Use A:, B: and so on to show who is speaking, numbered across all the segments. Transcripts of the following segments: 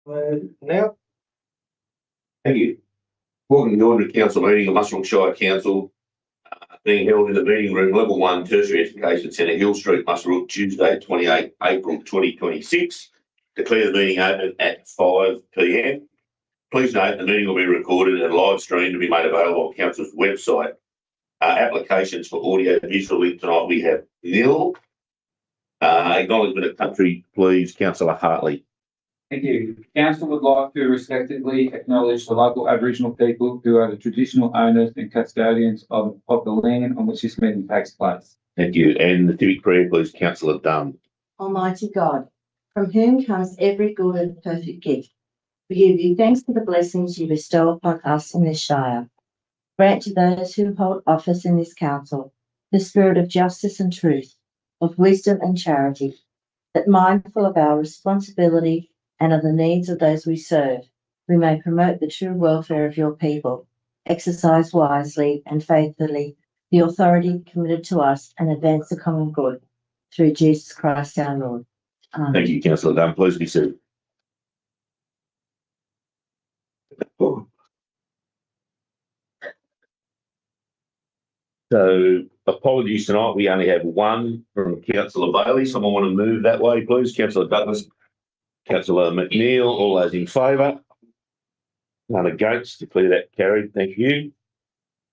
A: now.
B: Thank you. Welcome to the Ordinary Council meeting of Muswellbrook Shire Council, being held in the meeting room, Level 1, Tertiary Education Centre, Hill Street, Muswellbrook, Tuesday, 28 April 2026. Declare the meeting open at 5 p.m. Please note the meeting will be recorded and live streamed to be made available on Council's website. Applications for audio visual link tonight we have nil. Acknowledgement of country, please, Councillor Hartley.
C: Thank you. Council would like to respectively acknowledge the local Aboriginal people who are the traditional owners and custodians of the land on which this meeting takes place.
B: Thank you. And the civic prayer, please, Councillor Dunn.
D: Almighty God, from whom comes every good and perfect gift, we give you thanks for the blessings you bestow upon us in this Shire. Grant to those who hold office in this council the spirit of justice and truth, of wisdom and charity, that mindful of our responsibility and of the needs of those we serve, we may promote the true welfare of your people, exercise wisely and faithfully the authority committed to us, and advance the common good through Jesus Christ our Lord. Amen.
B: Thank you, Councillor Dunn. Please be seated. So, apologies tonight. We only have one from Councillor Bailey. Someone want to move that way, please? Councillor Douglas, Councillor McNeil, all those in favour? None against. Declare that carried. Thank you.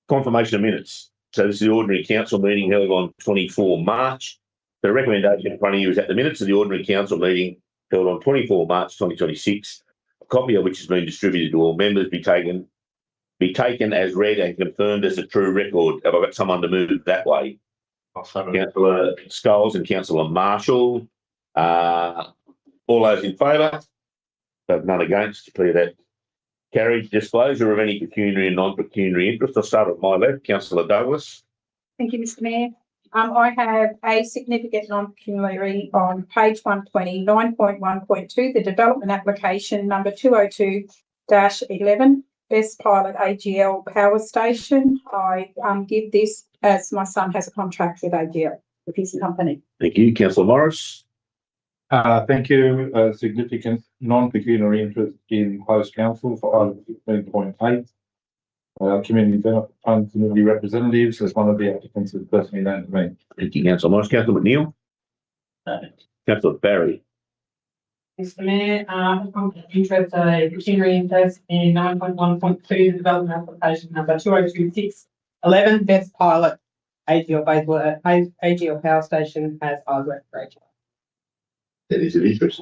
B: Confirmation of minutes. So this is the ordinary council meeting held on 24 March. The recommendation in front of you is that the minutes of the ordinary council meeting held on 24 March 2026, a copy of which has been distributed to all members, be taken as read and confirmed as a true record. Have I got someone to move that way? Councillor Scholes and Councillor Marshall. All those in favour? None against. Declare that carried. Disclosure of any pecuniary and non-pecuniary interest. I'll start at my left. Councillor Douglas.
E: Thank you, Mr Mayor. I have a significant non-pecuniary on page 120, 9.1.2, the development application number 202-11, Best Pilot AGL Power Station. I give this as my son has a contract with AGL, with his company.
B: Thank you. Councillor Morris.
A: Thank you. Significant non-pecuniary interest in Close Council for item 15.8. Community Benefit Fund Community Representatives as one of the applicants is personally known to me.
B: Thank you, Councillor Morris. Councillor McNeil. Councillor Barry.
F: Mr Mayor, I'm interested a pecuniary interest in 9.1.2 development application number 2026-11, Best Pilot AGL Power Station as Isaac Rachel.
B: That is of interest.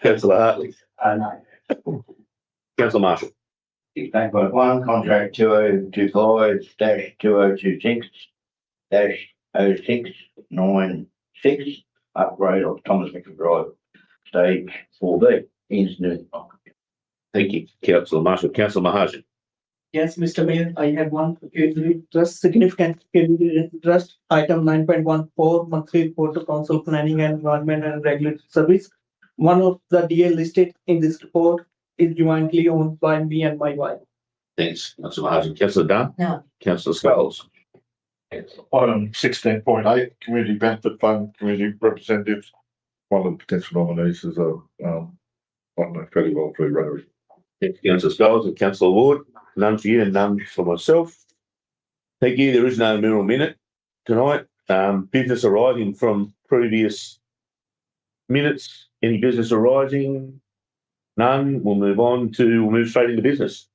B: Councillor Hartley.
G: No.
B: Councillor Marshall.
G: 16.1, contract 2025-2026-0696, upgrade of Thomas Mitchell Drive, stage 4B, Innsmouth.
B: Thank you, Councillor Marshall. Councillor Mahajan.
H: Yes, Mr. Mayor, I have one pecuniary interest, significant pecuniary interest, item 9.14, monthly report to Council Planning and Environment and Regulatory Service. One of the DA listed in this report is jointly owned by me and my wife.
B: Thanks, Councillor Mahajan. Councillor Dunn.
D: No.
B: Councillor Scholes.
A: Item 16.8, Community Benefit Fund Community Representatives. One of the potential nominees is I don't know fairly well through Rotary.
B: Thank you, Councillor Scholes and Councillor Ward. None for you and none for myself. Thank you. There is no mineral minute tonight. Business arising from previous minutes. Any business arising? None. We'll move straight into business.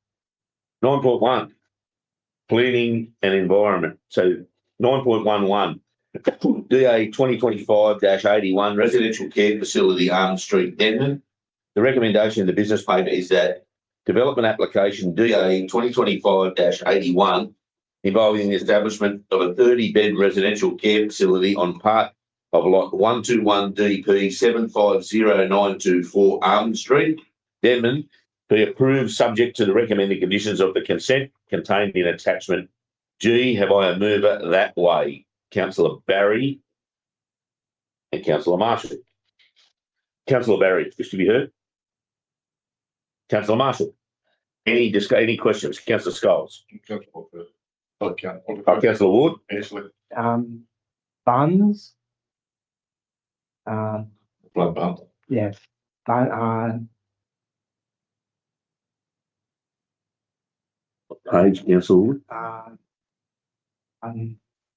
B: 9.1, planning and environment. So 9.11, DA 2025-81, residential care facility, Arms Street, Denman. The recommendation in the business paper is that development application DA 2025-81 involving the establishment of a 30-bed residential care facility on part of lot 121 DP 750924 Arms Street, Denman, be approved subject to the recommended conditions of the consent contained in attachment G. Have I a mover that way? Councillor Barry and Councillor Marshall. Councillor Barry, wish to be heard? Councillor Marshall. Any questions? Councillor Scholes. Councillor Ward.
H: Funds.
A: Blood bump.
H: Yes.
B: Page, councillor Wood.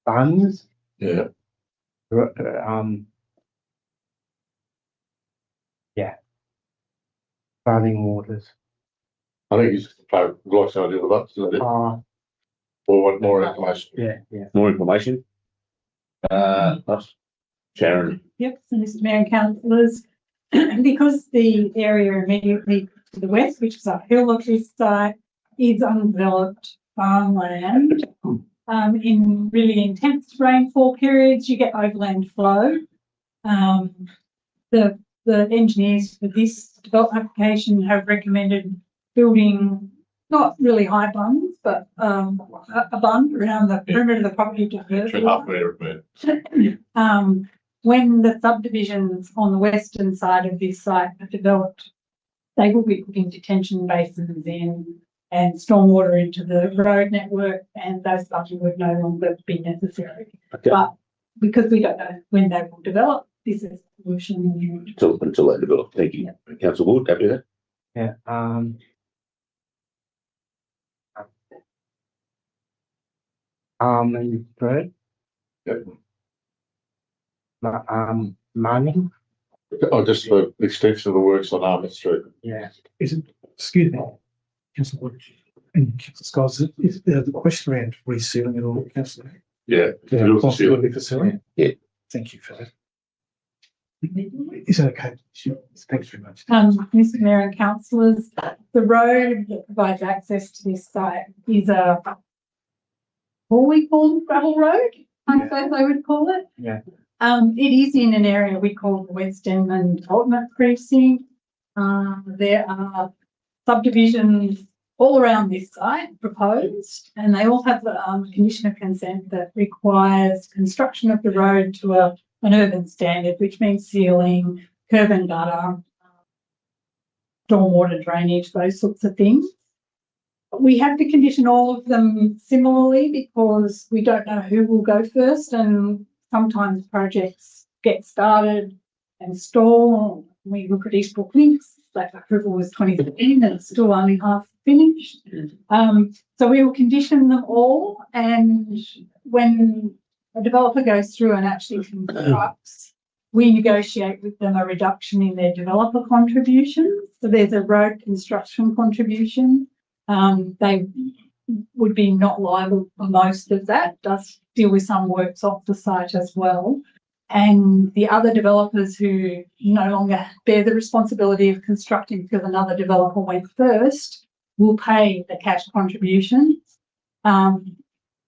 I: Funds,
B: Yeah.
I: yeah. Running waters.
A: I think he's like to idea of that, isn't it? Or want more information?
I: Yeah.
B: More information? Us. Sharon.
E: Yep, so Mr Mayor and councillors, because the area immediately to the west, which is uphill of this site, is undeveloped farmland. In really intense rainfall periods, you get overland flow. The engineers for this development application have recommended building not really high bunds, but a bund around the perimeter of the property to when the subdivisions on the western side of this site are developed, they will be putting detention basins in and stormwater into the road network, and those buses would no longer be necessary.
B: Okay.
E: But because we don't know when they will develop, this is the solution.
B: Until they develop. Thank you.
E: Yeah.
B: Councillor Wood, happy with that?
I: Yeah. And Fred.
A: Yep.
I: Money.
A: Oh, just the extension of the works on Armour Street.
I: Yeah.
J: Is it, excuse me, Councillor Wood and Councillor Scott, is the question around resealing it all, Councillor?
A: Yeah.
J: Possibility for sealing?
B: Yeah.
J: Thank you for that. Is that okay? Sure. Thanks very much.
E: Mr Mayor and councillors, the road that provides access to this site is what we call gravel road, I suppose I would call it.
I: Yeah.
E: It is in an area we call the West Endland Development Precinct. There are subdivisions all around this site proposed, and they all have the condition of consent that requires construction of the road to an urban standard, which means sealing, curb and gutter, stormwater drainage, those sorts of things. We have to condition all of them similarly because we don't know who will go first, and sometimes projects get started and stall. We look at Eastbrook Links, that approval was 2013 and it's still only half finished. So we will condition them all, and when a developer goes through and actually constructs, we negotiate with them a reduction in their developer contributions. So there's a road construction contribution. They would be not liable for most of that, does deal with some works off the site as well. And the other developers who no longer bear the responsibility of constructing because another developer went first will pay the cash contributions.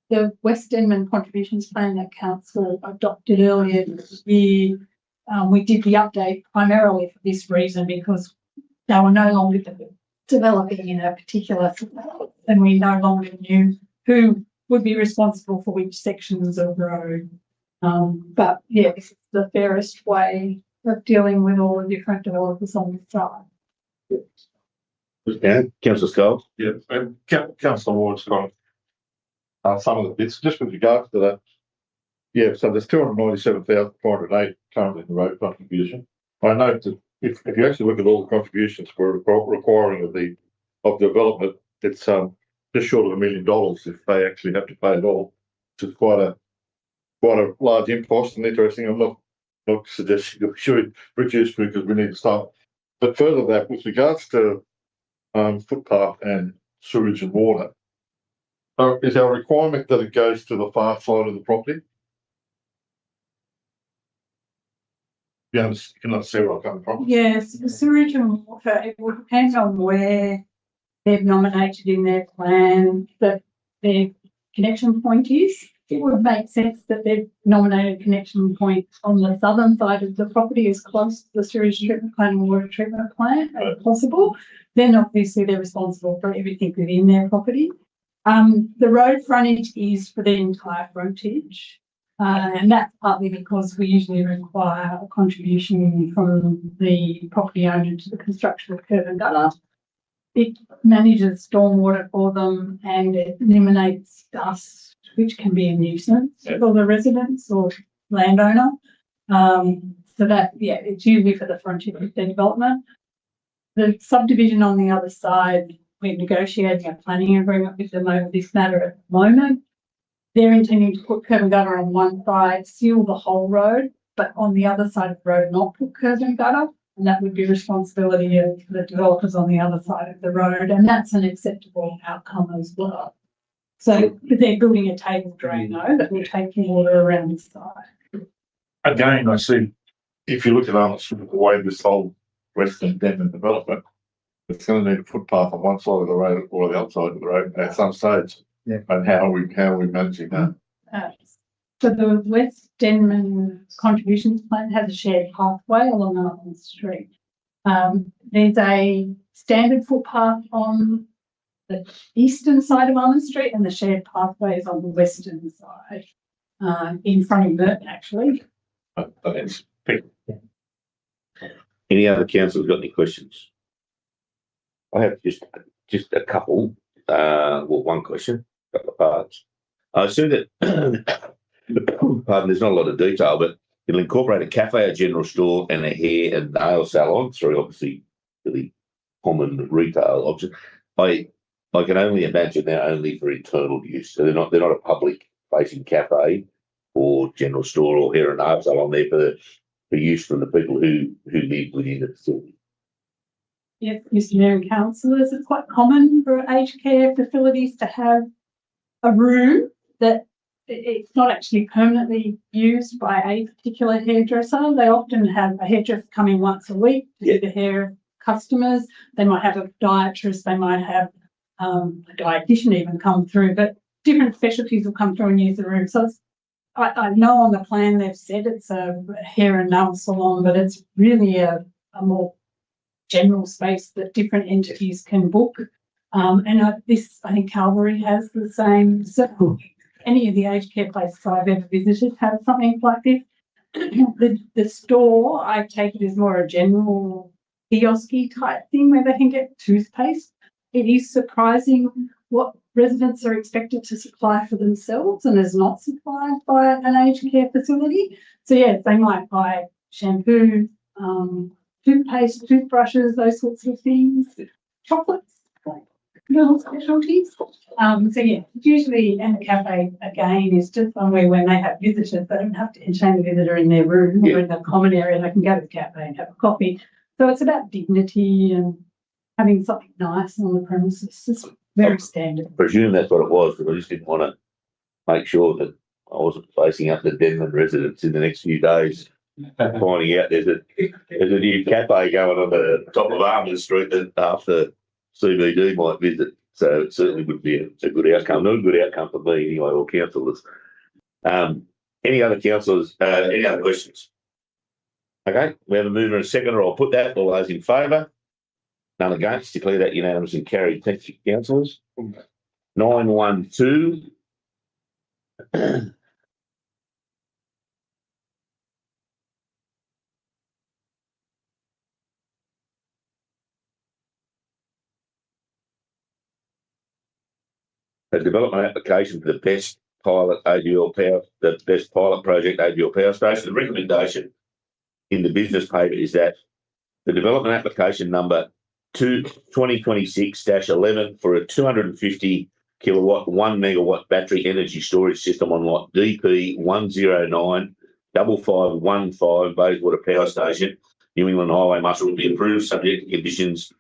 E: The West Endland contributions plan that council adopted earlier this year, we did the update primarily for this reason because they were no longer developing in a particular, and we no longer knew who would be responsible for which sections of road. But yeah, this is the fairest way of dealing with all the different developers on the side.
B: Yeah, Councillor Scott.
A: Yeah, and Councillor Ward's got some of the bits just with regards to that. Yeah, so there's 297,408 currently in the road contribution. I note that if you actually look at all the contributions for requiring of the development, it's just short of $1 million if they actually have to pay it all, which is quite a large impost and interesting. I'm not suggesting that we should reduce because we need to start. But further that, with regards to footpath and sewage and water, is our requirement that it goes to the far side of the property? You can see where I'm coming from.
E: Yes, the sewage and water, it will depend on where they've nominated in their plan that their connection point is. It would make sense that they've nominated connection point on the southern side of the property as close to the sewage treatment plant and water treatment plant as possible. Then obviously they're responsible for everything within their property. The road frontage is for the entire frontage. And that's partly because we usually require a contribution from the property owner to the construction of curb and gutter. It manages stormwater for them and it eliminates dust, which can be a nuisance for the residents or landowner. So that, yeah, it's usually for the frontier of their development. The subdivision on the other side, we're negotiating a planning agreement with them over this matter at the moment. They're intending to put curb and gutter on one side, seal the whole road, but on the other side of the road, not put curb and gutter. And that would be responsibility of the developers on the other side of the road. And that's an acceptable outcome as well. So they're building a table drain though, that will take water around the side.
K: Again, I see, if you look at the way this whole Western Denman development, it's going to need a footpath on one side of the road or the other side of the road at some stage.
J: Yeah.
K: And how are we managing that?
E: So the West Denman contributions plan has a shared pathway along Arden Street. There's a standard footpath on the eastern side of Arden Street and the shared pathway is on the western side, in front of Merton actually.
K: That's
B: Any other councillors got any questions? I have just a couple, one question, a couple of parts. I assume that, pardon, there's not a lot of detail, but it'll incorporate a cafe, a general store and a hair and nail salon, three obviously really common retail options. I can only imagine they're only for internal use. So they're not a public facing cafe or general store or hair and nail salon. They're for use from the people who live within the facility.
E: Yes, Mr. Mayor and councillors, it's quite common for aged care facilities to have a room that it's not actually permanently used by a particular hairdresser. They often have a hairdresser come in once a week to do the hair of customers. They might have a podiatrist, they might have a dietitian even come through, but different specialties will come through and use the room. So I know on the plan they've said it's a hair and nail salon, but it's really a more general space that different entities can book. And I think Calvary has the same. So any of the aged care places I've ever visited have something like this. The store, I take it, is more a general kiosky type thing where they can get toothpaste. It is surprising what residents are expected to supply for themselves and is not supplied by an aged care facility. So yeah, they might buy shampoo, toothpaste, toothbrushes, those sorts of things, chocolates, little specialties. So yeah, usually, and the cafe again is just somewhere when they have visitors, they don't have to entertain the visitor in their room or in the common area. They can go to the cafe and have a coffee. So it's about dignity and having something nice on the premises. It's very standard.
B: I presume that's what it was, but I just didn't want to make sure that I wasn't facing up the Denman residents in the next few days, finding out there's a new cafe going on the top of Arden Street that after CBD might visit. So it certainly would be a good outcome. Not a good outcome for me anyway, or councillors. Any other councillors, any other questions? Okay, we have a mover and a seconder. I'll put that. All those in favour? None against. Declare that unanimous and carried. Thank you, councillors. 912. A development application for the best pilot AGL power, the best pilot project AGL power station. The recommendation in the business paper is that the development application number 2026-11 for a 250 kilowatt, 1 megawatt battery energy storage system on lot DP 1095515 Bayswater Power Station, New England Highway Muscle, will be approved subject to conditions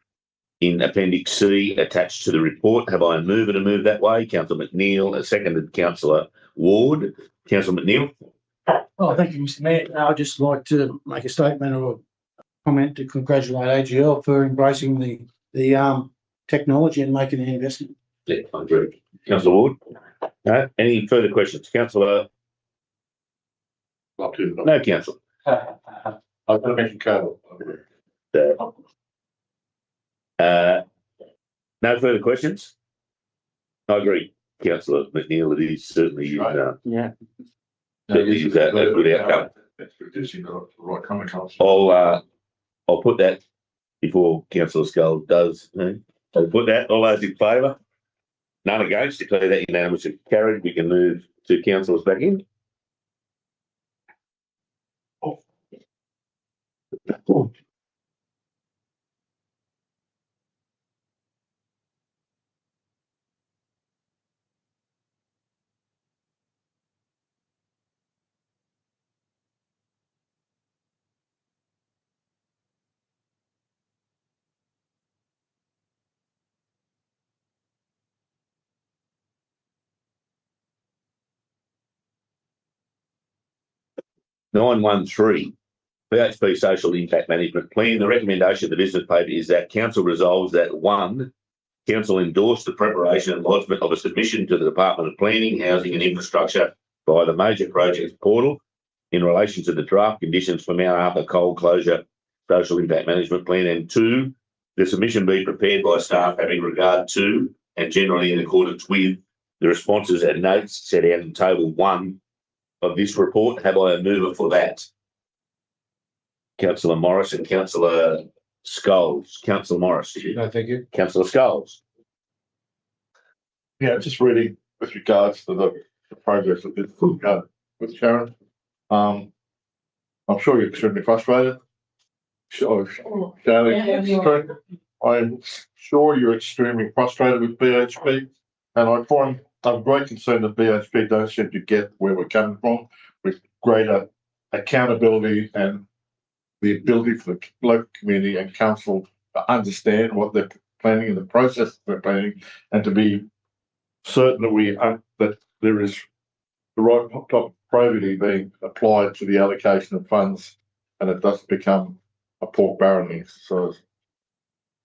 B: in Appendix C attached to the report. Have I a mover to move that way? Councillor McNeil, a seconded Councillor Ward. Councillor McNeil.
J: Oh, thank you, Mr. Mayor. I'd just like to make a statement or a comment to congratulate AGL for embracing the technology and making the investment.
B: Yeah, I agree. Councillor Ward. No, any further questions? Councillor?
K: up to
B: No, Councillor.
K: I've got to mention Carl.
B: No further questions? I agree, Councillor McNeil. It is certainly
J: Yeah.
B: certainly is a good outcome.
K: That's producing the right kind of culture.
B: I'll put that before Councillor Scull does. I'll put that. All those in favour? None against. Declare that unanimously carried. We can move to councillors back in. 913, BHP Social Impact Management Plan. The recommendation of the business paper is that council resolves that 1, council endorse the preparation and lodgement of a submission to the Department of Planning, Housing and Infrastructure via the Major Projects Portal in relation to the draft conditions for Mount Arthur Coal Closure Social Impact Management Plan, and 2, the submission be prepared by staff having regard to and generally in accordance with the responses and notes set out in Table 1 of this report. Have I a mover for that? Councillor Morris and Councillor Scholes. Councillor Morris.
A: No, thank you.
B: Councillor Scholes.
K: Yeah, just really with regards to the progress of this with Sharon. I'm sure you're extremely frustrated. Sure, Sharon, I'm sure you're extremely frustrated with BHP, and I find I'm great concern that BHP don't seem to get where we're coming from with greater accountability and the ability for the local community and council to understand what they're planning and the process they're planning, and to be certain that that there is the right type of probity being applied to the allocation of funds, and it doesn't become a pork barreling exercise.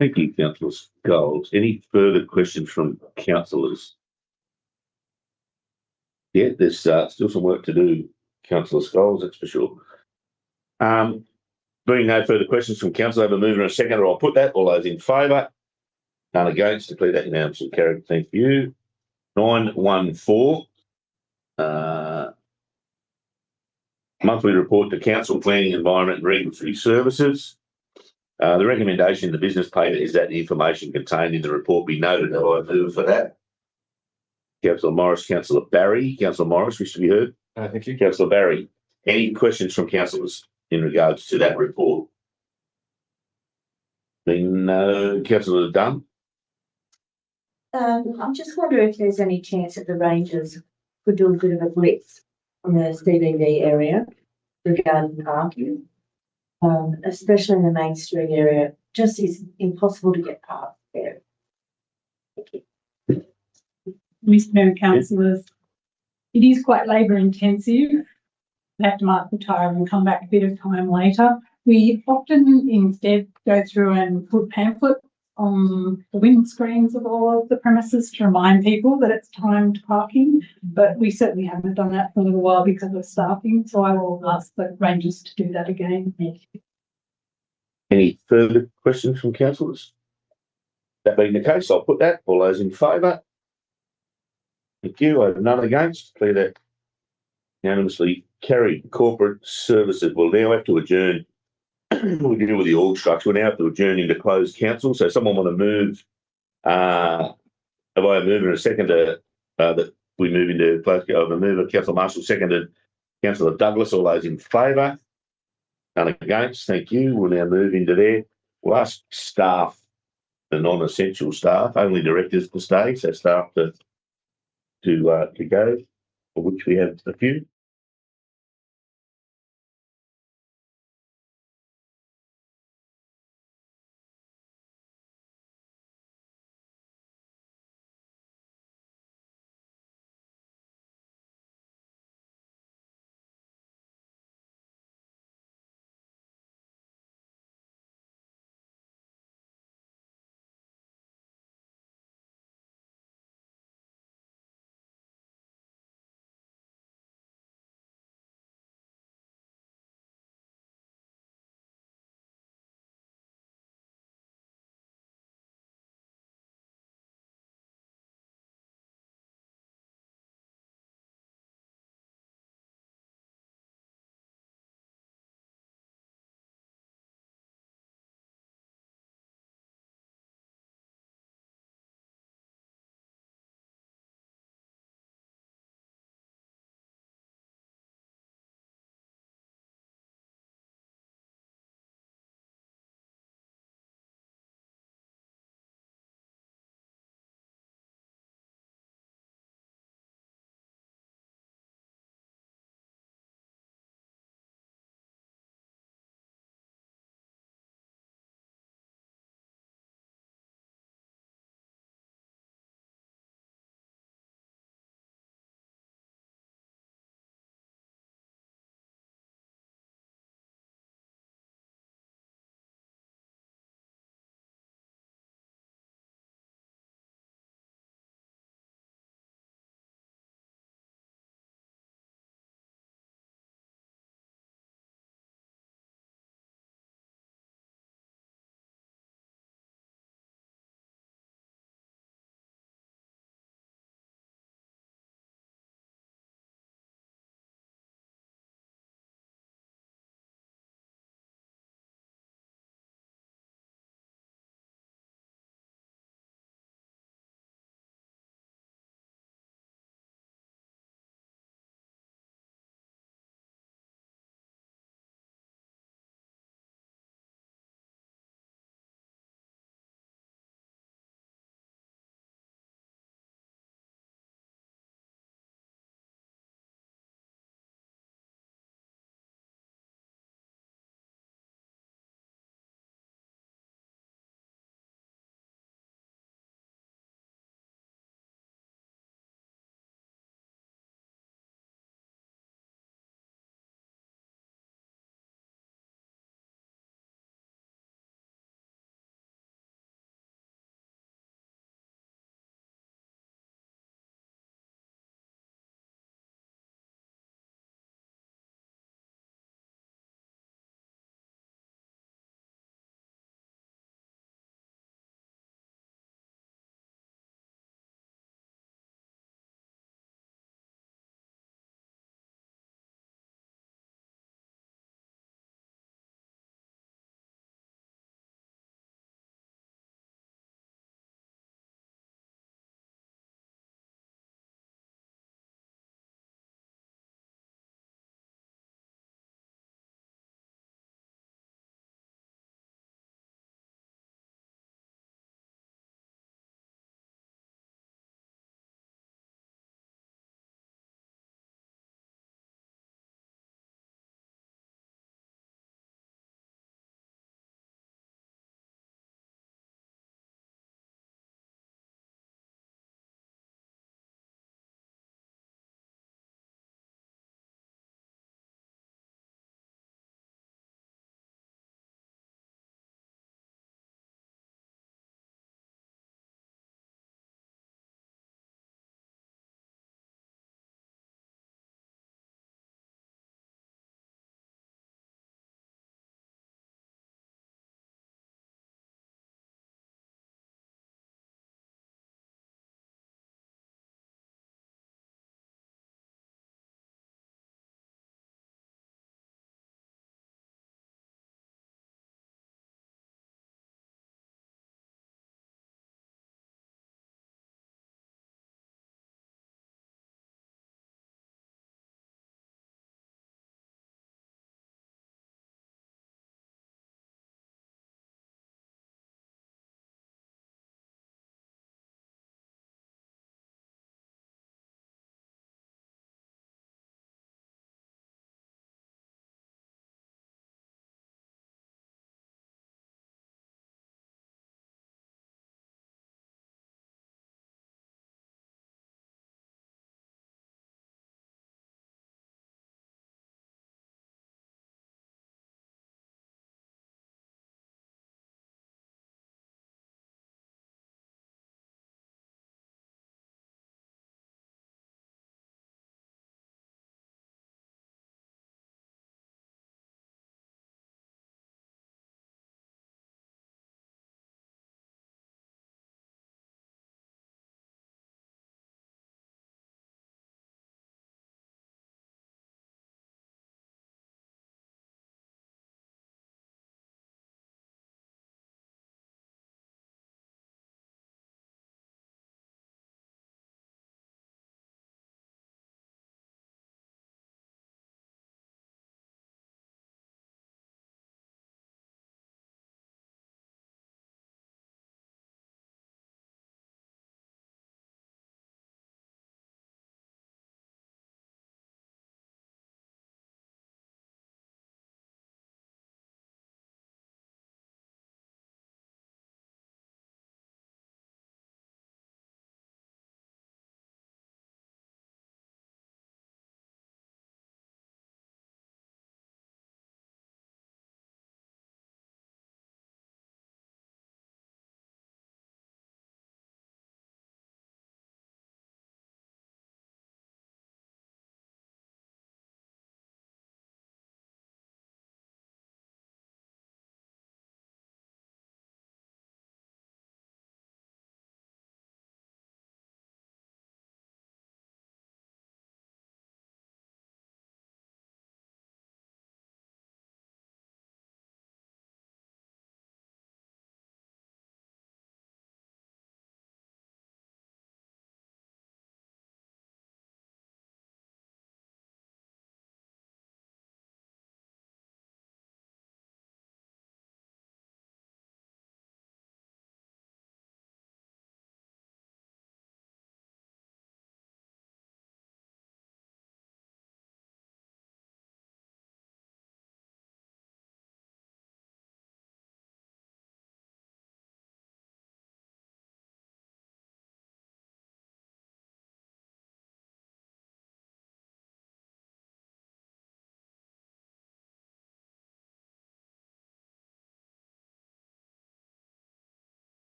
B: Thank you, Councillor Scholes. Any further questions from councillors? Yeah, there's still some work to do, Councillor Scholes, that's for sure. Being no further questions from council, I have a mover and a seconder. I'll put that. All those in favour? None against. Declare that unanimously carried. Thank you. 914. Monthly report to Council, Planning, Environment and Regulatory Services. The recommendation in the business paper is that the information contained in the report be noted. Have I a mover for that? Councillor Morris, Councillor Barry. Councillor Morris, wish to be heard?
A: Thank you.
B: Councillor Barry. Any questions from councillors in regards to that report? Then Councillor Dunn.
D: I'm just wondering if there's any chance that the Rangers could do a bit of a blitz on the CBD area regarding parking, especially in the Main Street area. Just is impossible to get past there. Thank you.
E: Mr. Mayor and councillors, it is quite labour intensive. They have to mark the tyre and come back a bit of time later. We often instead go through and put pamphlets on the windscreens of all of the premises to remind people that it's timed parking, but we certainly haven't done that for a little while because of staffing, so I will ask the Rangers to do that again.
B: Any further questions from councillors? That being the case, I'll put that. All those in favour? Thank you. I have none against. Declare that unanimously carried. Corporate services will now have to adjourn. We deal with the org structure. We now have to adjourn into closed council. So someone want to move, have I a mover and a seconder that we move into closed council? The mover, Councillor Marshall, seconded Councillor Douglas. All those in favour? None against. Thank you. We'll now move into there. We'll ask staff, the non-essential staff, only directors to stay, so staff to go, for which we have a few.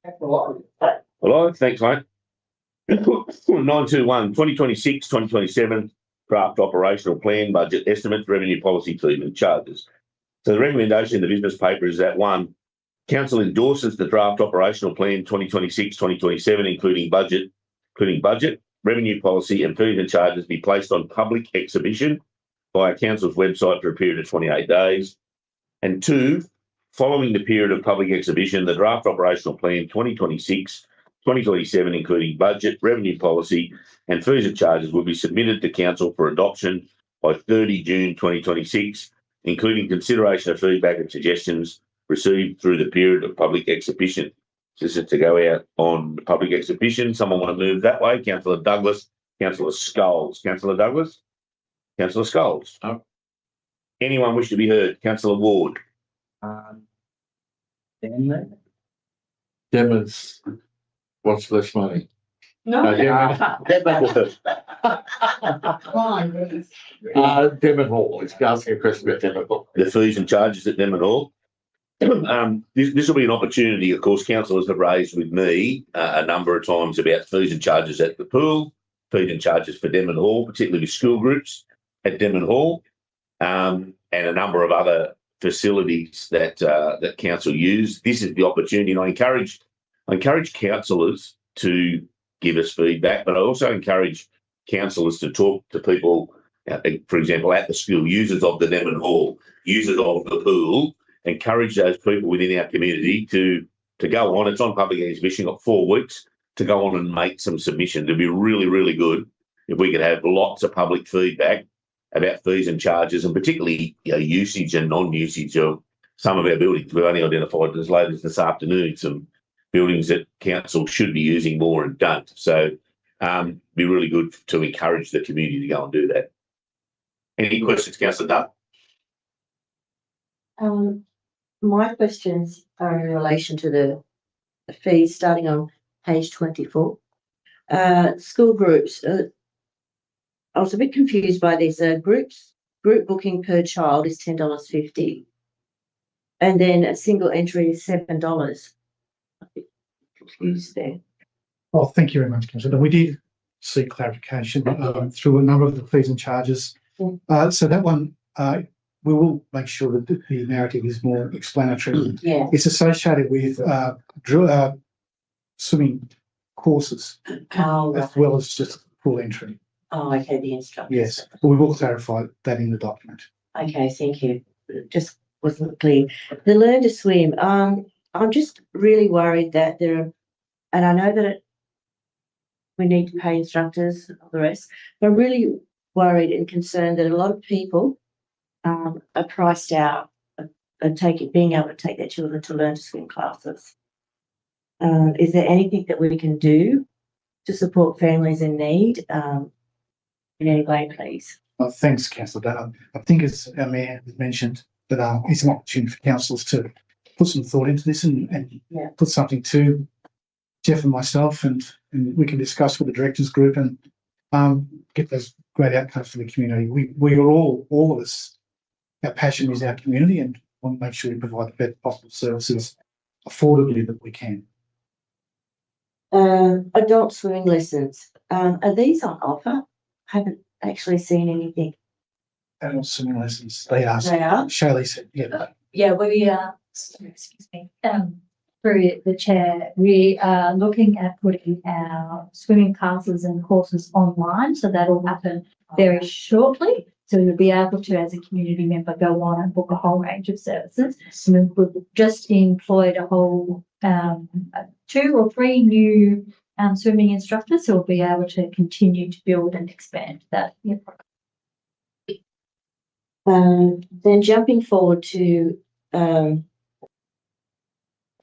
B: All right, thanks, mate. 921, 2026, 2027 draft operational plan, budget estimates, revenue policy, fees and charges. So the recommendation in the business paper is that one, council endorses the draft operational plan 2026, 2027, including budget, revenue policy and fees and charges be placed on public exhibition via council's website for a period of 28 days. And two, following the period of public exhibition, the draft operational plan 2026, 2027, including budget, revenue policy and fees and charges will be submitted to council for adoption by 30 June 2026, including consideration of feedback and suggestions received through the period of public exhibition. This is to go out on public exhibition. Someone want to move that way? Councillor Douglas, Councillor Scholes. Councillor Douglas? Councillor Scholes?
G: No.
B: Anyone wish to be heard? Councillor Ward?
K: Demon's wants less money.
F: No.
K: Demon Hall, it's asking a question about Demon Hall.
B: The fees and charges at Demon Hall. This will be an opportunity, of course, councillors have raised with me a number of times about fees and charges at the pool, fees and charges for Demon Hall, particularly with school groups at Demon Hall, and a number of other facilities that that council use. This is the opportunity, and I encourage councillors to give us feedback, but I also encourage councillors to talk to people, for example, at the school, users of the Demon Hall, users of the pool. Encourage those people within our community to go on. It's on public exhibition, got 4 weeks to go on and make some submissions. It'd be really, really good if we could have lots of public feedback about fees and charges, and particularly usage and non-usage of some of our buildings. We've only identified as late as this afternoon some buildings that council should be using more and don't. So be really good to encourage the community to go and do that. Any questions, Councillor Dunn?
D: My questions are in relation to the fees starting on page 24. School groups. I was a bit confused by these groups. Group booking per child is $10.50, and then a single entry is $7. I'm a bit confused there.
J: Well, thank you very much, Councillor. We did seek clarification through a number of the fees and charges. So that one, we will make sure that the narrative is more explanatory.
D: Yeah.
J: It's associated with swimming courses as well as just full entry.
D: Oh, okay, the instructors.
J: Yes, but we will clarify that in the document.
D: Okay, thank you. Just wasn't clear. The learn to swim. I'm just really worried that there are, and I know that we need to pay instructors and all the rest, but I'm really worried and concerned that a lot of people are priced out of being able to take their children to learn to swim classes. Is there anything that we can do to support families in need in any way, please?
J: Thanks, Councillor. I think, as our Mayor has mentioned, that it's an opportunity for councillors to put some thought into this and put something to Jeff and myself, and we can discuss with the directors group and get those great outcomes for the community. We are all of us, our passion is our community, and want to make sure we provide the best possible services affordably that we can.
D: Adult swimming lessons. Are these on offer? Haven't actually seen anything.
J: Adult swimming lessons, they are.
D: They are?
J: Shirley said, yeah.
L: Yeah, we are, excuse me, through the chair, we are looking at putting our swimming classes and courses online. So that'll happen very shortly. So you'll be able to, as a community member, go on and book a whole range of services. So we've just employed a whole 2 or 3 new swimming instructors who will be able to continue to build and expand that.
D: Then jumping forward to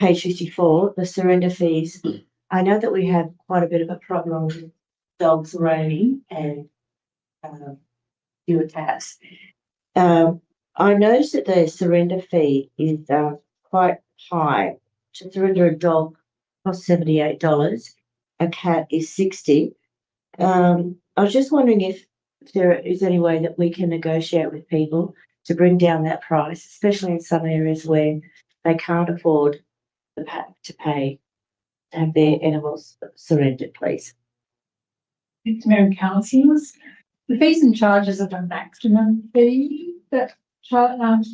D: page 54, the surrender fees. I know that we have quite a bit of a problem with dogs roaming and few attacks. I noticed that the surrender fee is quite high. To surrender a dog costs $78. A cat is $60. I was just wondering if there is any way that we can negotiate with people to bring down that price, especially in some areas where they can't afford to pay. have their animals surrendered, please.
E: It's Mary Councillors. The fees and charges are the maximum fee that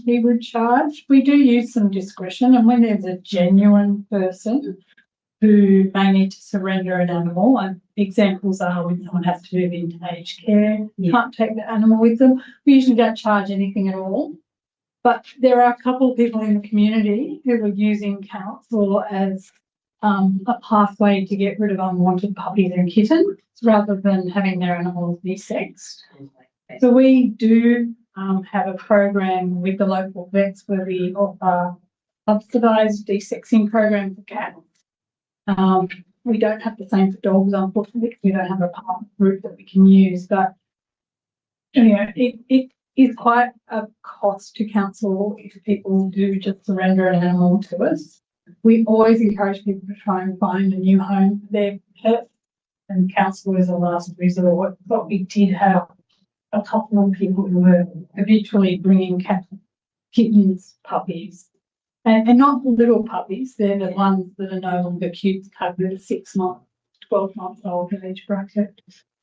E: we would charge. We do use some discretion, and when there's a genuine person who may need to surrender an animal, and examples are when someone has to move into aged care, can't take the animal with them, we usually don't charge anything at all. But there are a couple of people in the community who are using council as a pathway to get rid of unwanted puppies and kittens rather than having their animals de-sexed. So we do have a program with the local vets where we offer subsidised de-sexing program for cats. We don't have the same for dogs, unfortunately, because we don't have a partner group that we can use. But you know, it is quite a cost to council if people do just surrender an animal to us. We always encourage people to try and find a new home for their pet, and council is a last resort. But we did have a couple of people who were habitually bringing cats, kittens, puppies, and not little puppies. They're the ones that are no longer cute, covered at 6 months, 12 months old in each bracket.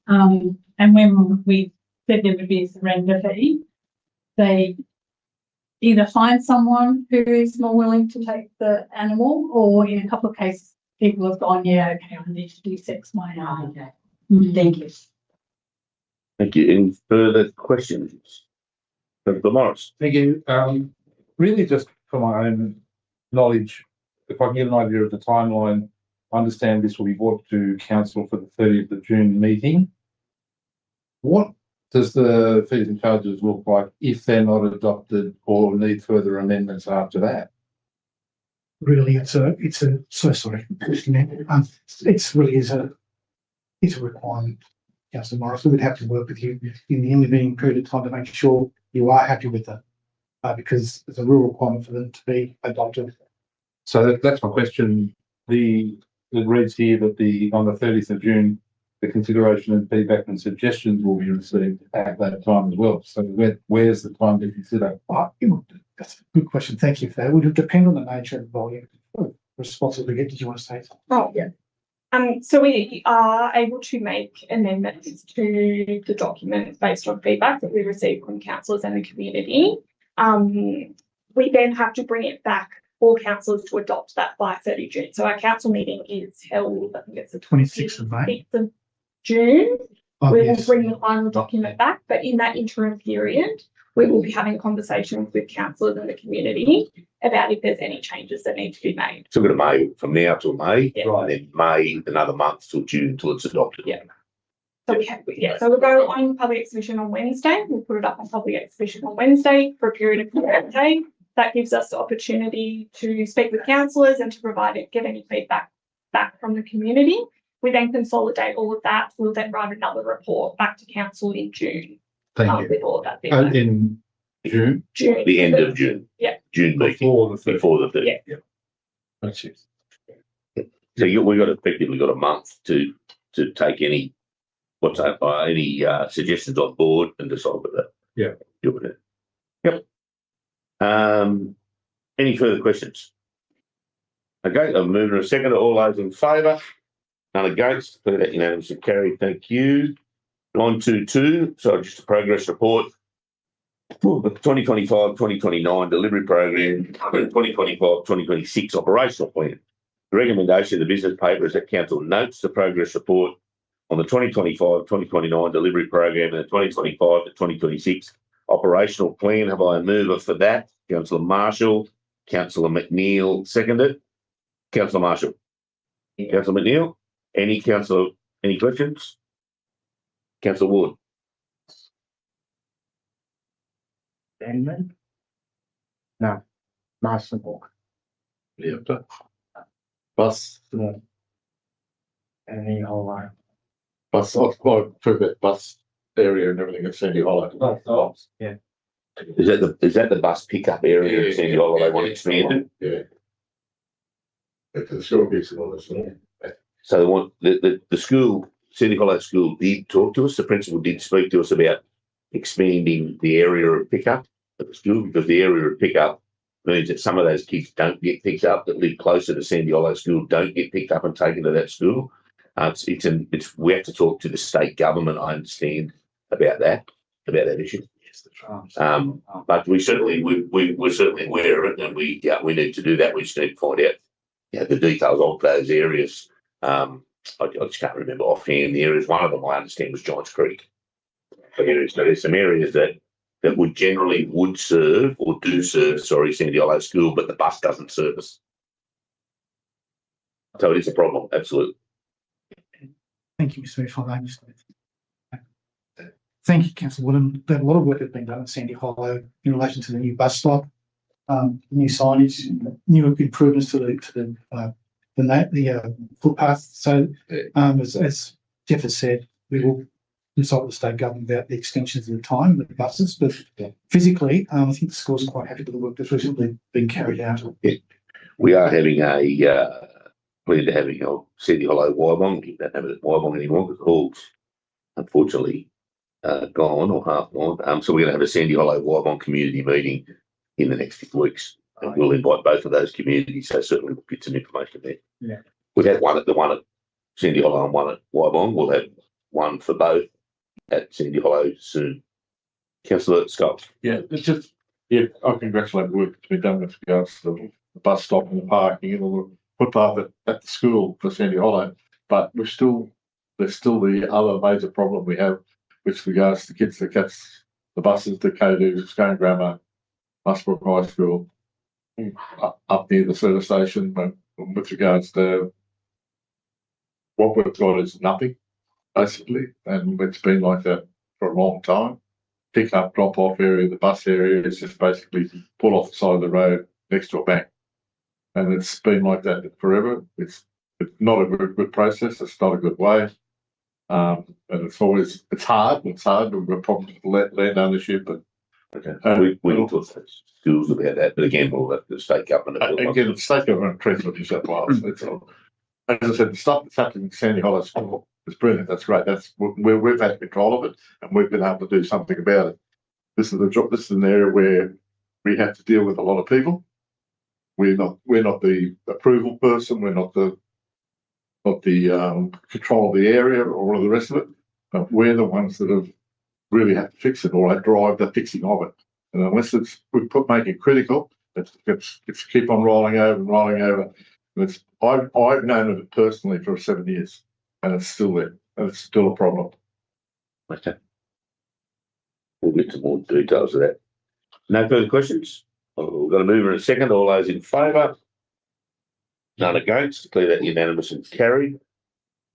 E: And when we said there would be a surrender fee, they either find someone who is more willing to take the animal, or in a couple of cases, people have gone, yeah, okay, I need to de-sex my animal.
D: Okay.
E: Thank you.
B: Thank you. Any further questions? Dr. Morris.
A: Thank you. Really just for my own knowledge, if I can get an idea of the timeline, I understand this will be brought to council for the 30th of June meeting. What does the fees and charges look like if they're not adopted or need further amendments after that?
J: Really, it's so sorry. It's really is a requirement, Councillor Morris. We would have to work with you in the intervening period of time to make sure you are happy with them, because it's a real requirement for them to be adopted.
A: So that's my question. It reads here that on the 30th of June, the consideration and feedback and suggestions will be received at that time as well. So where's the time to consider?
J: That's a good question. Thank you for that. Would it depend on the nature and volume of responses we get? Did you want to say something?
M: Oh, yeah. So we are able to make amendments to the documents based on feedback that we receive from councillors and the community. We then have to bring it back for councillors to adopt that by 30 June. So our council meeting is held, I think it's the
J: 26th of May.
M: 26th of June.
J: Oh,
M: We
J: yes.
M: will bring the final document back, but in that interim period, we will be having conversations with councillors and the community about if there's any changes that need to be made.
B: So we've got a May, from now till May,
M: Yeah.
B: and then May, another month till June till it's adopted.
M: Yeah. So we have, so we'll go on public exhibition on Wednesday. We'll put it up on public exhibition on Wednesday for a period of 4 days. That gives us the opportunity to speak with councillors and to get any feedback back from the community. We then consolidate all of that. We'll then write another report back to council in June.
A: Thank you.
M: With all of that feedback.
A: In June?
M: June.
B: The end of June.
M: Yeah.
B: June meeting.
A: Before the 30th.
B: Before the 30th.
M: Yeah.
A: That's it.
B: So we've got effectively got a month to take any suggestions on board and decide with that.
A: Yeah.
B: Deal with it. Yep. Any further questions? Okay, I'm moving a second. All those in favour? None against? Declare that unanimously carried. Thank you. 922, so just a progress report for the 2025-2029 delivery program, 2025-2026 operational plan. The recommendation of the business paper is that council notes the progress report on the 2025-2029 delivery program and the 2025-2026 operational plan. Have I a mover for that? Councillor Marshall, Councillor McNeil, seconded. Councillor Marshall. Councillor McNeil. Any questions? Councillor Ward.
I: Amendment? No. Master Walk.
K: Yeah, bus,
I: Any hollow.
K: bus, through that bus area and everything at Sandy Hollow.
I: Yeah.
B: Is that the bus pickup area in Sandy Hollow they want expanded?
K: Yeah. It's the school gets all this.
B: So they want the school, Sandy Hollow School did talk to us. The principal did speak to us about expanding the area of pickup at the school, because the area of pickup means that some of those kids don't get picked up that live closer to Sandy Hollow School, don't get picked up and taken to that school. We have to talk to the state government, I understand, about that issue. But we're certainly aware of it, and we need to do that. We just need to find out the details of those areas. I just can't remember offhand the areas. One of them I understand was Johns Creek. So there's some areas that would serve or do serve, Sandy Hollow School, but the bus doesn't service. So it is a problem, absolutely.
J: Thank you, Mr. Mayor. Thank you, Councillor Woodham. A lot of work has been done at Sandy Hollow in relation to the new bus stop, new signage, new improvements to the footpath. So, as Jeff has said, we will consult the state government about the extensions of the time of the buses, but physically, I think the school's quite happy with the work that's recently been carried out.
B: Yeah. We are having plan to having a Sandy Hollow Wybong. We don't have it at Wybong anymore because the hall's unfortunately gone or half gone. So we're going to have a Sandy Hollow Wybong community meeting in the next 6 weeks. And we'll invite both of those communities, so certainly we'll get some information there.
J: Yeah.
B: We've had one at Sandy Hollow and one at Wybong. We'll have one for both at Sandy Hollow soon. Councillor Scott.
K: Yeah, I congratulate the work that's been done with regards to the bus stop and the parking and all the footpath at the school for Sandy Hollow. But there's still the other major problem we have with regards to kids that catch the buses to K2, Scone Grammar, Musbrook High School, up near the service station. But with regards to what we've got is nothing, basically, and it's been like that for a long time. Pick up, drop off area, the bus area is just basically pull off the side of the road next to a bank, and it's been like that forever. It's not a good process. It's not a good way, and it's hard. We've got problems with land ownership, but
B: we can talk to schools about that. But again, we'll let the state government.
K: Again, the state government treats New South Wales. That's all. As I said, the stuff that's happening in Sandy Hollow School is brilliant. That's great. We've had control of it, and we've been able to do something about it. This is an area where we have to deal with a lot of people. We're not the approval person. We're not the control of the area or all of the rest of it. But we're the ones that really have to fix it, or drive the fixing of it. And unless make it critical, it's keep on rolling over and rolling over. And I've known it personally for 7 years, and it's still there, and it's still a problem.
B: Okay. We'll get to more details of that. No further questions? We're going to move in a second. All those in favour? None against. Declare that unanimous and carried.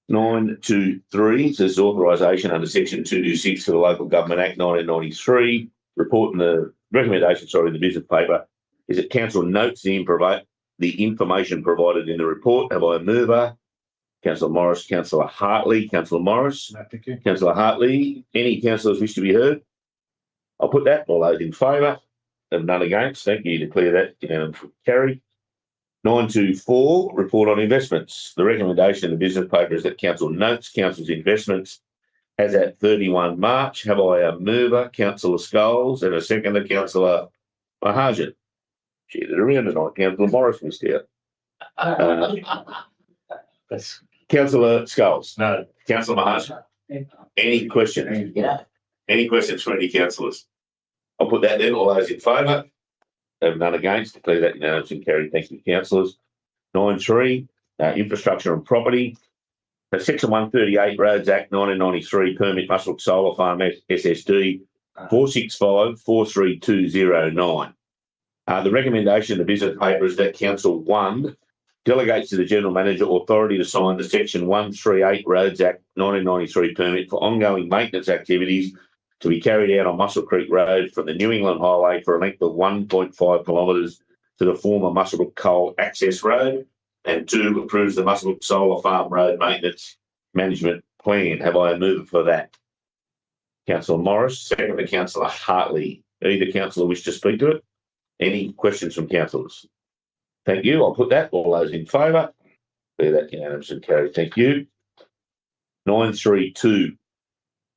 B: 923 says authorisation under section 226 of the Local Government Act 1993. Reporting the recommendation, the business paper is that council notes the information provided in the report. Have I a mover? Councillor Morris, Councillor Hartley, Councillor Morris.
J: No, thank you.
B: Councillor Hartley. Any councillors wish to be heard? I'll put that. All those in favour? And none against. Thank you. Declare that unanimous and carried. 924, report on investments. The recommendation in the business paper is that council notes council's investments as at 31 March. Have I a mover, Councillor Scholes, and a seconder, Councillor Mahajan? Shared it around tonight. Councillor Morris missed out. Councillor Scholes? No. Councillor Mahajan? Any questions?
I: Yeah.
B: Any questions from any councillors? I'll put that then. All those in favour? Have none against. Declare that unanimous and carried. Thank you, councillors. 9.3, infrastructure and property. The Section 138 Roads Act 1993 permit Musbrook Solar Farm SSD 465-43209. The recommendation in the business paper is that Council 1 delegates to the General Manager authority to sign the Section 138 Roads Act 1993 permit for ongoing maintenance activities to be carried out on Muscle Creek Road from the New England Highway for a length of 1.5 kilometres to the former Muswellbrook Coal Access Road, and 2, approves the Muswellbrook Solar Farm Road Maintenance Management Plan. Have I a mover for that? Councillor Morris, second to Councillor Hartley. Either councillor wish to speak to it? Any questions from councillors? Thank you. I'll put that. All those in favour? Declare that unanimous and carried. Thank you. 932.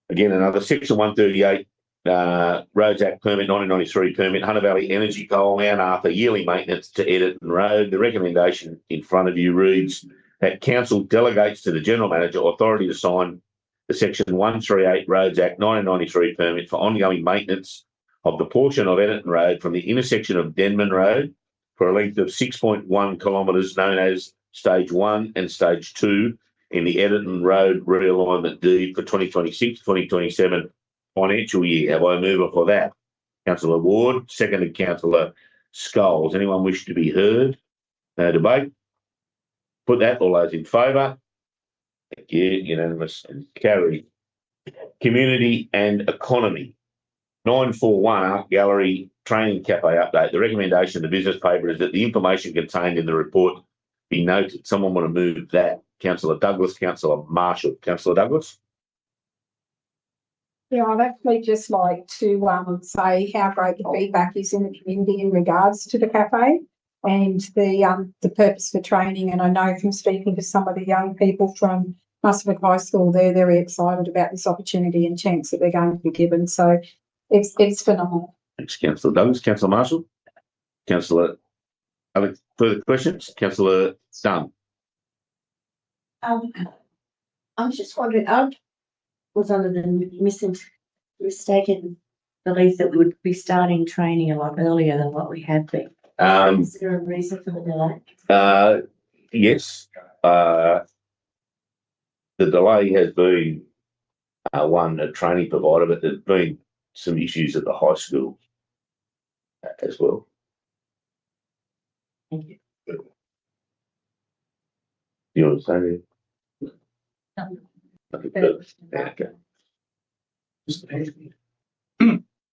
B: Again, another Section 138 Roads Act permit, 1993 permit, Hunter Valley Energy Coal, Mount Arthur, yearly maintenance to Editon Road. The recommendation in front of you reads that council delegates to the general manager authority to sign the section 138 Roads Act 1993 permit for ongoing maintenance of the portion of Editon Road from the intersection of Denman Road for a length of 6.1 kilometres known as Stage 1 and Stage 2 in the Editon Road realignment deed for 2026-2027 financial year. Have I a mover for that? Councillor Ward, seconded Councillor Scholes. Anyone wish to be heard? No debate. Put that. All those in favour? Thank you. Unanimous and carried. Community and economy. 941 Art Gallery Training Cafe update. The recommendation of the business paper is that the information contained in the report be noted. Someone want to move that? Councillor Douglas, Councillor Marshall. Councillor Douglas?
E: Yeah, I'd actually just like to say how great the feedback is in the community in regards to the cafe and the purpose for training. And I know from speaking to some of the young people from Musselburgh High School, they're very excited about this opportunity and chance that they're going to be given. So it's phenomenal.
B: Thanks, Councillor Douglas. Councillor Marshall? Councillor, other further questions? Councillor Dunn?
D: I was just wondering, I was under the mistaken belief that we would be starting training a lot earlier than what we had been. Is there a reason for the delay?
B: Yes. The delay has been a training provider, but there's been some issues at the high school as well.
D: Thank you.
B: You want to say anything?
D: No.
B: Okay.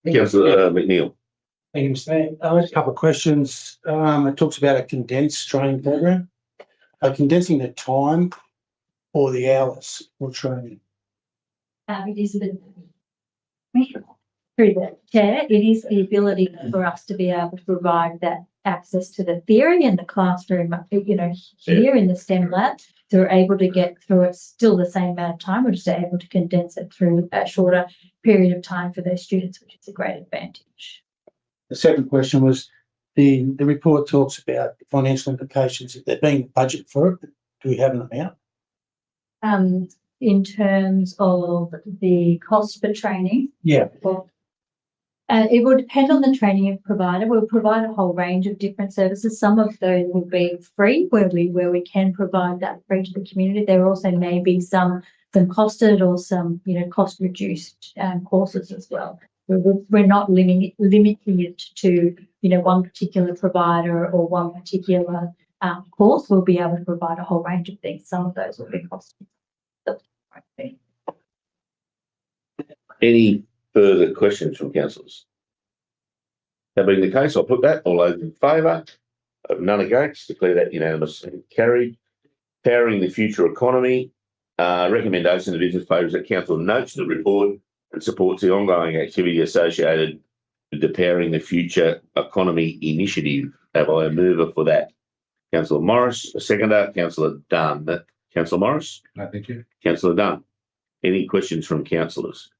B: Councillor McNeil.
N: Thank you, Mr. Mayor. I have a couple of questions. It talks about a condensed training program. Condensing the time or the hours for training?
L: It is through the chair, it is the ability for us to be able to provide that access to the theory in the classroom, here in the STEM lab. So we're able to get through it still the same amount of time. We're just able to condense it through a shorter period of time for those students, which is a great advantage.
N: The second question was the report talks about the financial implications. If there being a budget for it, do we have an amount?
L: In terms of the cost for training?
N: Yeah.
L: It will depend on the training provider. We'll provide a whole range of different services. Some of those will be free, where we can provide that free to the community. There also may be some costed or some cost reduced courses as well. We're not limiting it to one particular provider or one particular course. We'll be able to provide a whole range of things. Some of those will be costed.
B: Any further questions from councillors? That being the case, I'll put that. All those in favour? None against. Declare that unanimous and carried. Powering the future economy. Recommendation of the business papers that council notes the report and supports the ongoing activity associated with the Powering the Future Economy initiative. Have I a mover for that? Councillor Morris, a seconder. Councillor Dunn. Councillor Morris?
A: No, thank you.
B: Councillor Dunn. Any questions from councillors?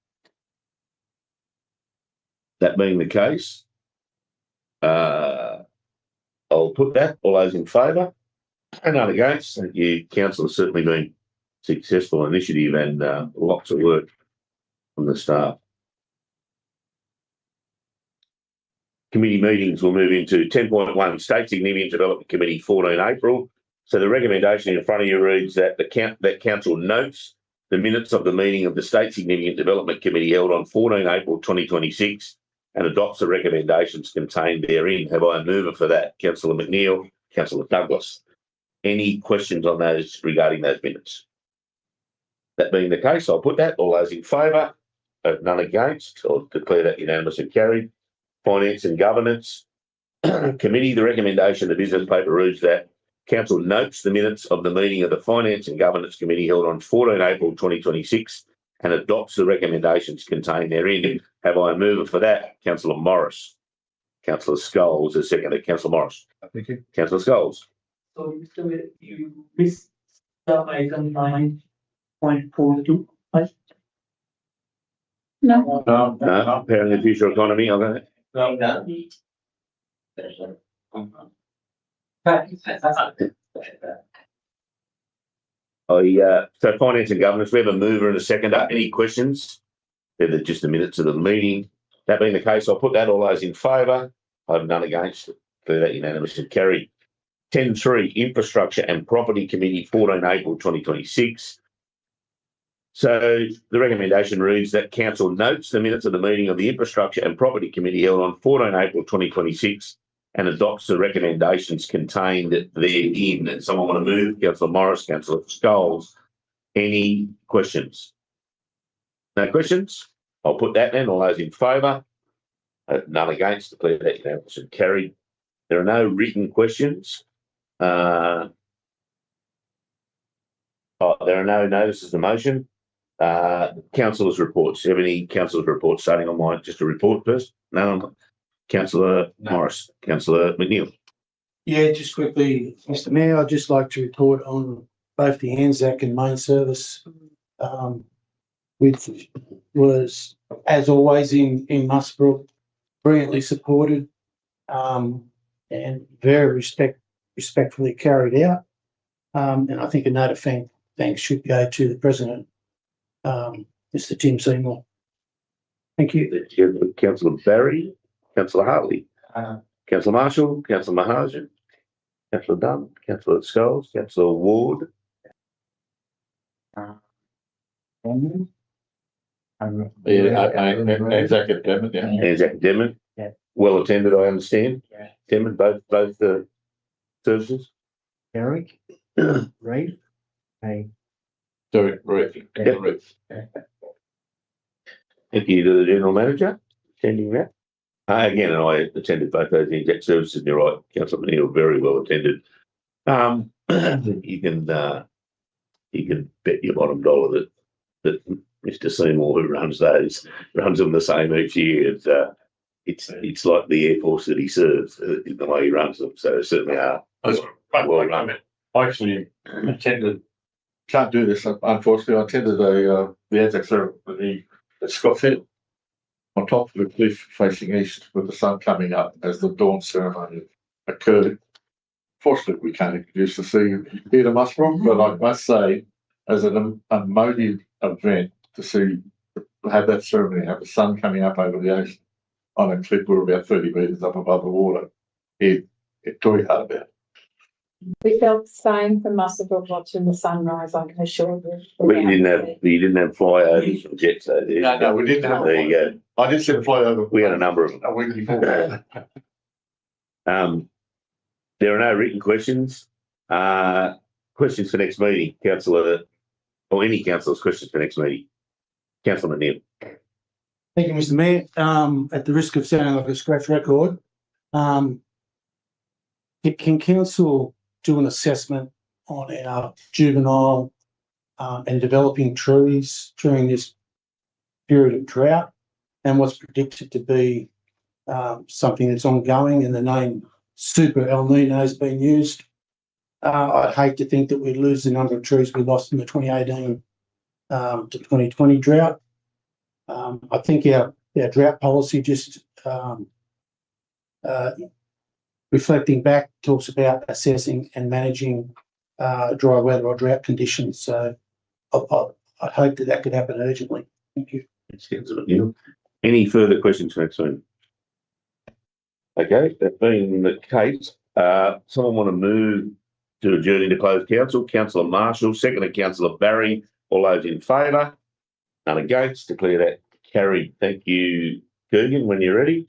B: That being the case, I'll put that. All those in favour? And none against. Thank you. Council has certainly been successful initiative and lots of work from the staff. Committee meetings will move into 10.1 State Significant Development Committee, 14 April. So the recommendation in front of you reads that that council notes the minutes of the meeting of the State Significant Development Committee held on 14 April 2026 and adopts the recommendations contained therein. Have I a mover for that? Councillor McNeil, Councillor Douglas. Any questions on those regarding those minutes? That being the case, I'll put that. All those in favour? None against. I'll declare that unanimous and carried. Finance and Governance Committee, the recommendation of the business paper reads that council notes the minutes of the meeting of the Finance and Governance Committee held on 14 April 2026 and adopts the recommendations contained therein. Have I a mover for that? Councillor Morris. Councillor Scholes is seconded. Councillor Morris.
A: Thank you.
B: Councillor Scholes.
H: So, Mr. Mayor, you missed the item 9.42.
E: No.
B: No, Powering the Future Economy, I'll go. So Finance and Governance, we have a mover and a seconder. Any questions? They're just the minutes of the meeting. That being the case, I'll put that. All those in favour. I have none against. Clear that unanimous and carried. 10.3, Infrastructure and Property Committee, 14 April 2026. So the recommendation reads that Council notes the minutes of the meeting of the Infrastructure and Property Committee held on 14 April 2026 and adopts the recommendations contained therein. And someone want to move? Councillor Morris, Councillor Scholes. Any questions? No questions? I'll put that then. All those in favour? None against. Declare that unanimous and carried. There are no written questions. There are no notices of motion. Councillors' reports. Do you have any councillors' reports starting on mine? Just a report first? No. Councillor Morris. Councillor McNeil.
N: Yeah, just quickly, Mr Mayor, I'd just like to report on both the Anzac and main service, which was, as always, in Musbrook, brilliantly supported and very respectfully carried out. And I think a note of thanks should go to the President, Mr Tim Seymour. Thank you.
B: Councillor Barry, Councillor Hartley, Councillor Marshall, Councillor Mahajan, Councillor Dunn, Councillor Scholes, Councillor Ward.
K: Anzac and Devon, yeah.
B: Anzac and Devon.
I: Yeah.
B: Well attended, I understand.
I: Yeah.
B: Devon, both services.
I: Eric, Reed, hey,
K: Derek, Rick.
B: Thank you to the General Manager attending that. Again, and I attended both those Anzac services, and you're right, Councillor McNeil, very well attended. You can bet your bottom dollar that Mr Seymour, who runs them the same each year. It's like the Air Force that he serves in the way he runs them. So certainly are well run.
K: I actually attended, can't do this, unfortunately, I attended the Anzac ceremony at Scott's Head on top of the cliff facing east with the sun coming up as the dawn ceremony occurred. Fortunately, we can't introduce the sea here to Musbrook, but I must say, as an emotive event to have that ceremony, have the sun coming up over the ocean on a cliff, we're about 30 metres up above the water. It tore your heart about.
O: We felt the same for Musselbrook watching the sunrise, I can assure you.
B: But you didn't have flyovers or jets though.
K: No, we didn't have.
B: There you go.
K: I did see the flyover.
B: We had a number of them.
K: A week before.
B: There are no written questions. Questions for next meeting, Councillor, or any councillor's questions for next meeting. Councillor McNeil.
N: Thank you, Mr Mayor. At the risk of sounding like a scratch record, can council do an assessment on our juvenile and developing trees during this period of drought and what's predicted to be something that's ongoing, and the name Super El Nino has been used? I'd hate to think that we'd lose the number of trees we lost in the 2018 to 2020 drought. I think our drought policy, just reflecting back, talks about assessing and managing dry weather or drought conditions. So I hope that could happen urgently. Thank you.
B: Any further questions for next meeting? Okay, that being the case, someone want to move to adjourn into closed council? Councillor Marshall, seconded Councillor Barry. All those in favour? None against. Declare that carried. Thank you, Kurgan, when you're ready.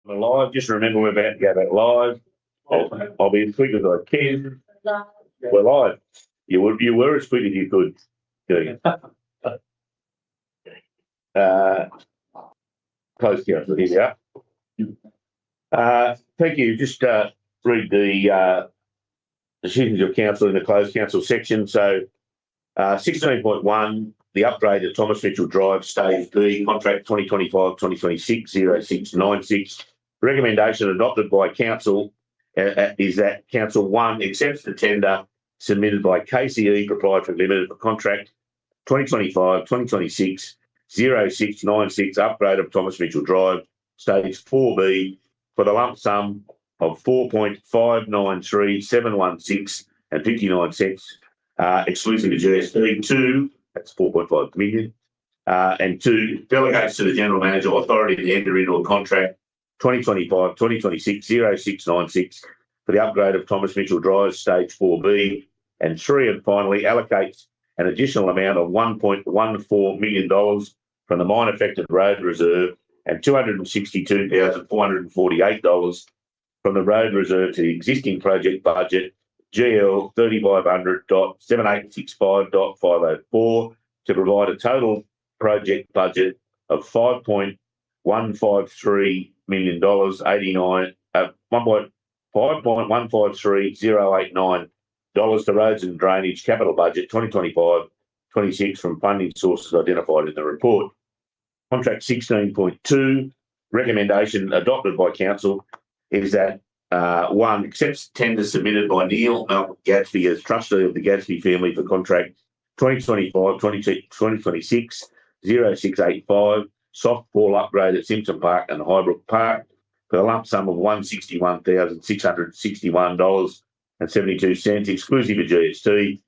B: We're live. Just remember we're about to go back live. I'll be as quick as I can. We're live. You were as quick as you could. Close council, here we are. Thank you. Just read the decisions of council in the closed council section. So 16.1, the upgrade at Thomas Mitchell Drive, Stage B, contract 2025-2026-0696. Recommendation adopted by council is that council 1 accepts the tender submitted by KCE Proprietary Limited for contract 2025-2026-0696 upgrade of Thomas Mitchell Drive, Stage 4B, for the lump sum of 4.593716 and 59 cents, exclusive of GST. 2, that's 4.5 million. And 2, delegates to the General Manager authority to enter into a contract 2025-2026-0696 for the upgrade of Thomas Mitchell Drive, Stage 4B. And 3, and finally, allocates an additional amount of $1.14 million from the Mine Affected Road Reserve and $262,448 from the Road Reserve to the existing project budget GL 3500.7865.504 to provide a total project budget of $5.153 million, $5.153089 to roads and drainage capital budget 2025-26 from funding sources identified in the report. Contract 16.2, recommendation adopted by council is that 1, accepts tender submitted by Neil Malcolm Gadsby as trustee of the Gadsby family for contract 2025-2026-0685 softball upgrade at Simpson Park and Highbrook Park for a lump sum of $161,661.72, exclusive of GST,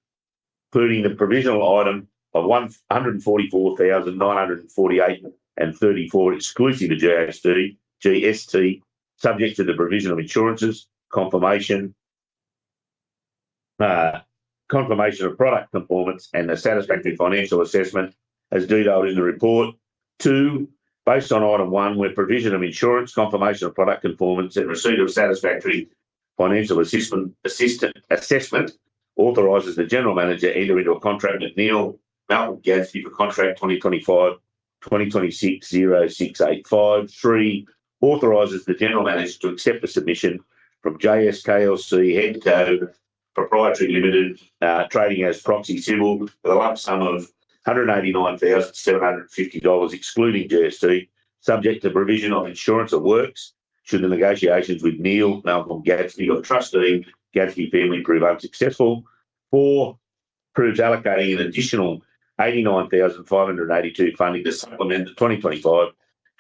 B: including the provisional item of $144,948.34, exclusive of GST, subject to the provision of insurances, confirmation of product performance and a satisfactory financial assessment as detailed in the report. 2, based on item 1, where provision of insurance, confirmation of product conformance and receipt of satisfactory financial assessment authorises the General Manager enter into a contract with Neil Malcolm Gadsby for contract 2025-2026-0685. 3, authorises the General Manager to accept the submission from JSKLC Headco Proprietary Limited, trading as Proxy Civil, for the lump sum of $189,750, excluding GST, subject to provision of insurance of works, should the negotiations with Neil Malcolm Gadsby or trustee Gadsby family prove unsuccessful. 4, approves allocating an additional $89,582 funding to supplement the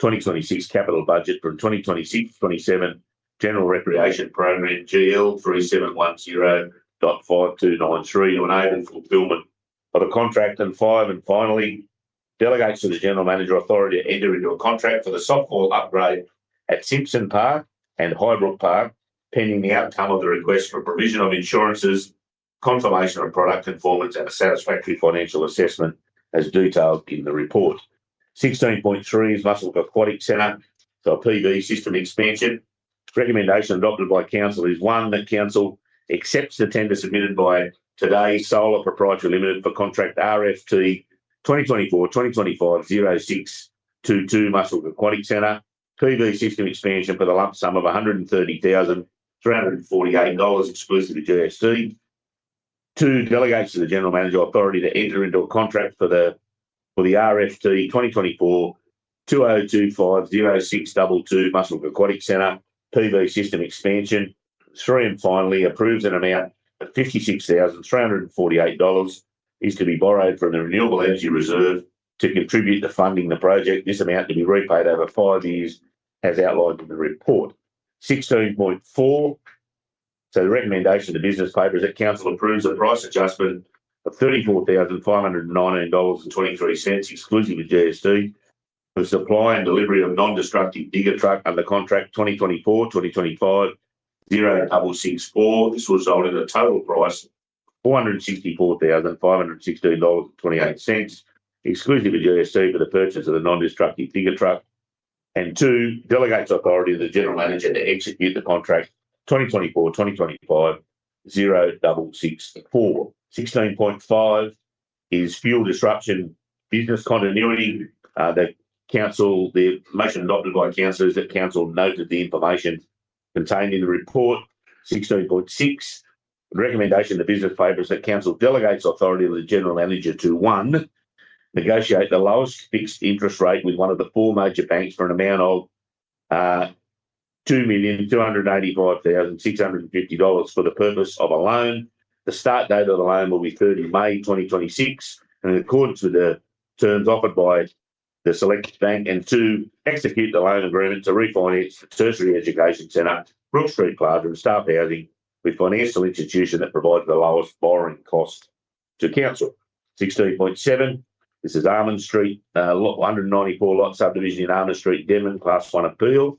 B: 2025-2026 capital budget for 2026-27 General Recreation Program GL 3710.5293 to enable fulfilment of a contract. And 5, and finally, delegates to the General Manager authority to enter into a contract for the softball upgrade at Simpson Park and Highbrook Park, pending the outcome of the request for provision of insurances, confirmation of product conformance and a satisfactory financial assessment as detailed in the report. 16.3 is Muswellbrook Aquatic Centre, so a PV system expansion. Recommendation adopted by council is 1, that council accepts the tender submitted by Today Solar Proprietary Limited for contract RFT 2024-2025-0622 Muswellbrook Aquatic Centre, PV system expansion for the lump sum of $130,348, exclusive of GST. 2, delegates to the General Manager authority to enter into a contract for the RFT 2024-2025-0622 Muswellbrook Aquatic Centre, PV system expansion. 3, and finally, approves an amount of $56,348 is to be borrowed from the Renewable Energy Reserve to contribute to funding the project. This amount to be repaid over 5 years, as outlined in the report. 16.4. So the recommendation to business paper is that council approves a price adjustment of $34,519.23, exclusive of GST, for supply and delivery of non-destructive digger truck under contract 2024-2025 0664. This will result in a total price of $464,516.28, exclusive of GST, for the purchase of the non-destructive digger truck. And 2, delegates authority to the general manager to execute the contract 2024-2025 0664. 16.5 is fuel disruption business continuity. The motion adopted by council is that council noted the information contained in the report. 16.6, the recommendation in the business paper is that council delegates authority to the general manager to 1, negotiate the lowest fixed interest rate with one of the 4 major banks for an amount of $2,285,650 for the purpose of a loan. The start date of the loan will be 30 May 2026, and in accordance with the terms offered by the select bank. And 2, execute the loan agreement to refinance the tertiary education centre, Brook Street Plaza and staff housing with financial institution that provides the lowest borrowing cost to council. 16.7, this is Armand Street, 194 lot subdivision in Armand Street, Devon, Class 1 appeal.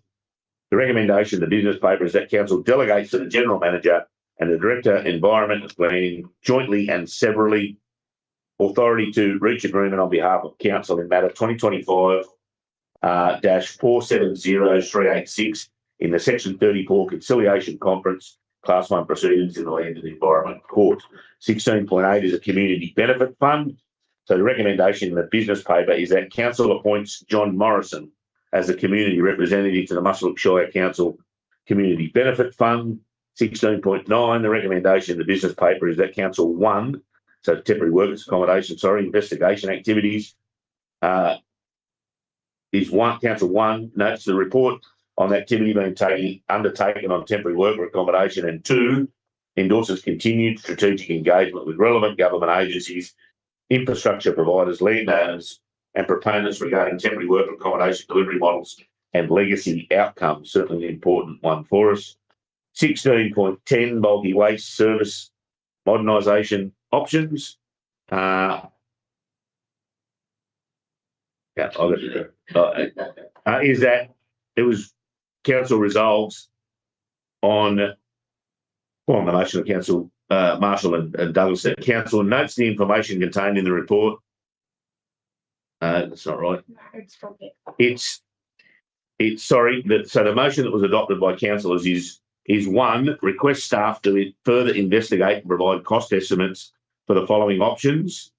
B: The recommendation in the business paper is that council delegates to the general manager and the director, environment and planning, jointly and severally, authority to reach agreement on behalf of council in matter 2025-470386 in the Section 34 Conciliation Conference, Class 1 proceedings in the Land and Environment Court. 16.8 is a community benefit fund. So the recommendation in the business paper is that council appoints John Morrison as the community representative to the Muswellbrook Shire Council Community Benefit Fund. 16.9, the recommendation in the business paper is that council 1, so temporary workers accommodation, investigation activities, council 1 notes the report on activity being undertaken on temporary worker accommodation, and 2, endorses continued strategic engagement with relevant government agencies, infrastructure providers, landowners and proponents regarding temporary worker accommodation delivery models and legacy outcomes. Certainly an important one for us. 16.10, bulky waste service modernisation options. Is that it was council resolves on the motion of council Marshall and Douglas. Council notes the information contained in the report. That's not right.
M: No, it's from there.
B: It's sorry. So the motion that was adopted by councillors is 1, request staff to further investigate and provide cost estimates for the following options.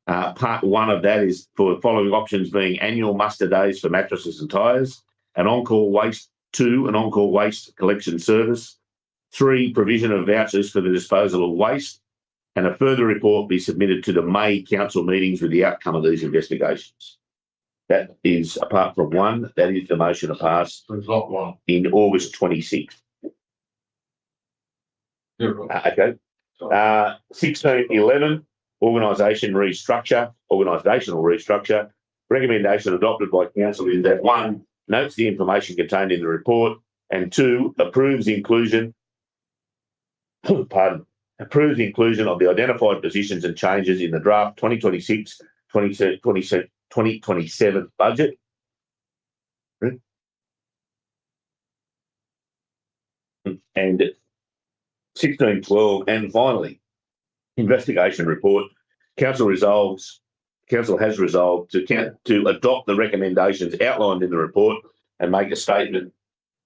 B: Part 1 of that is for the following options being annual muster days for mattresses and tyres, an on-call waste 2, an on-call waste collection service, 3, provision of vouchers for the disposal of waste, and a further report be submitted to the May council meetings with the outcome of these investigations. That is, apart from 1, that is the motion to pass in August 26th. Okay. 16.11, organisational restructure. Recommendation adopted by council is that 1, notes the information contained in the report, and 2, approves the inclusion of the identified positions and changes in the draft 2026-2027 budget. And 16.12, and finally, investigation report. Council has resolved to adopt the recommendations outlined in the report and make a statement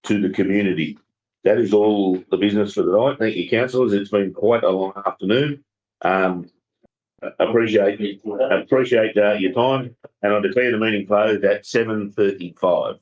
B: to the community. That is all the business for tonight. Thank you, councillors. It's been quite a long afternoon. Appreciate your time, and I declare the meeting closed at 7:35.